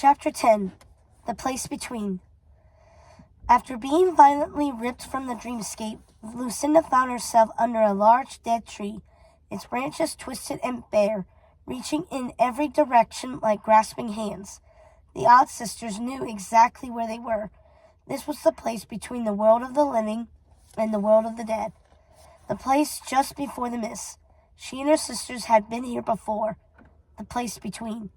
Chapter 10. The Place Between. After being violently ripped from the dreamscape, Lucinda found herself under a large dead tree, its branches twisted and bare, reaching in every direction like grasping hands. The Odd Sisters knew exactly where they were. This was the place between the world of the living and the world of the dead. The place just before the mist. She and her sisters had been here before. The place between.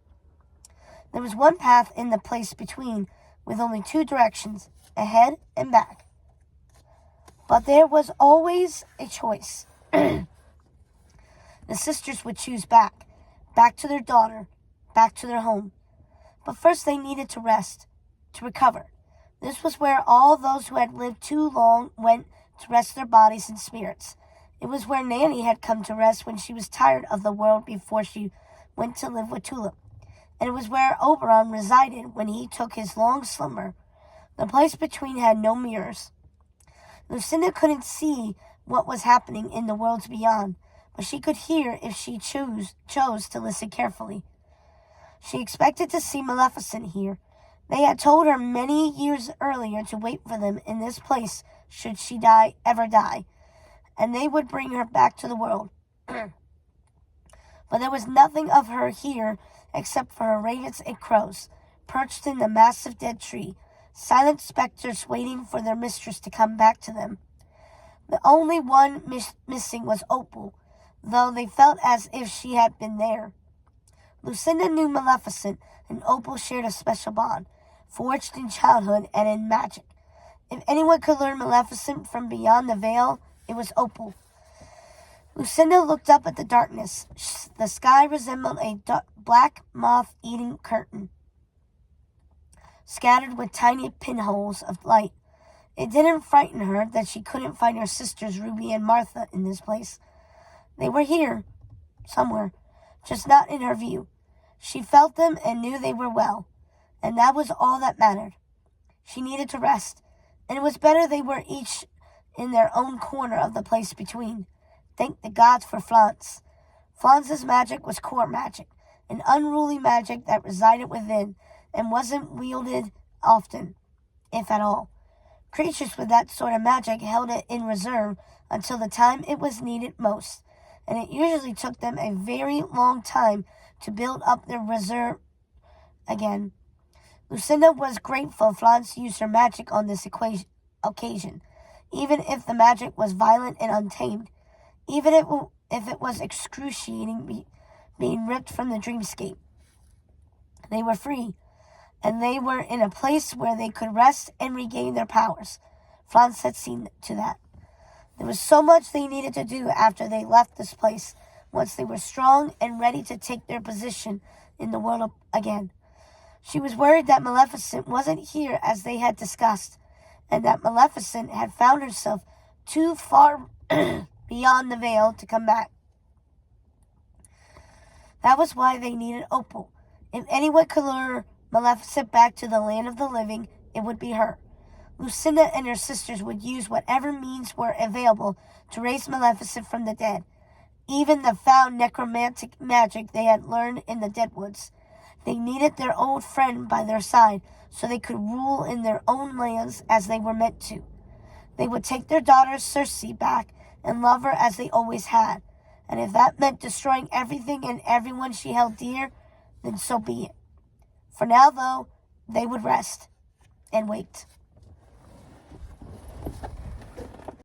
There was one path in the place between, with only two directions, ahead and back. But there was always a choice. The sisters would choose back to their daughter, back to their home. But first they needed to rest, to recover. This was where all those who had lived too long went to rest their bodies and spirits. It was where Nanny had come to rest when she was tired of the world before she went to live with Tulip. And it was where Oberon resided when he took his long slumber. The place between had no mirrors. Lucinda couldn't see what was happening in the worlds beyond, but she could hear if she chose to listen carefully. She expected to see Maleficent here. They had told her many years earlier to wait for them in this place should she ever die, and they would bring her back to the world. But there was nothing of her here except for her ravens and crows, perched in the massive dead tree, silent specters waiting for their mistress to come back to them. The only one missing was Opal, though they felt as if she had been there. Lucinda knew Maleficent, and Opal shared a special bond, forged in childhood and in magic. If anyone could learn Maleficent from beyond the veil, it was Opal. Lucinda looked up at the darkness. The sky resembled a black moth-eating curtain, scattered with tiny pinholes of light. It didn't frighten her that she couldn't find her sisters Ruby and Martha in this place. They were here, somewhere, just not in her view. She felt them and knew they were well, and that was all that mattered. She needed to rest, and it was better they were each in their own corner of the place between. Thank the gods for Flance. Flance's magic was core magic, an unruly magic that resided within and wasn't wielded often, if at all. Creatures with that sort of magic held it in reserve until the time it was needed most, and it usually took them a very long time to build up their reserve again. Lucinda was grateful Flance used her magic on this occasion, even if the magic was violent and untamed, even if it was excruciating being ripped from the dreamscape. They were free, and they were in a place where they could rest and regain their powers. Flance had seen to that. There was so much they needed to do after they left this place, once they were strong and ready to take their position in the world again. She was worried that Maleficent wasn't here as they had discussed, and that Maleficent had found herself too far beyond the veil to come back. That was why they needed Opal. If anyone could lure Maleficent back to the land of the living, it would be her. Lucinda and her sisters would use whatever means were available to raise Maleficent from the dead, even the foul necromantic magic they had learned in the Deadwoods. They needed their old friend by their side so they could rule in their own lands as they were meant to. They would take their daughter Circe back and love her as they always had, and if that meant destroying everything and everyone she held dear, then so be it. For now, though, they would rest and wait.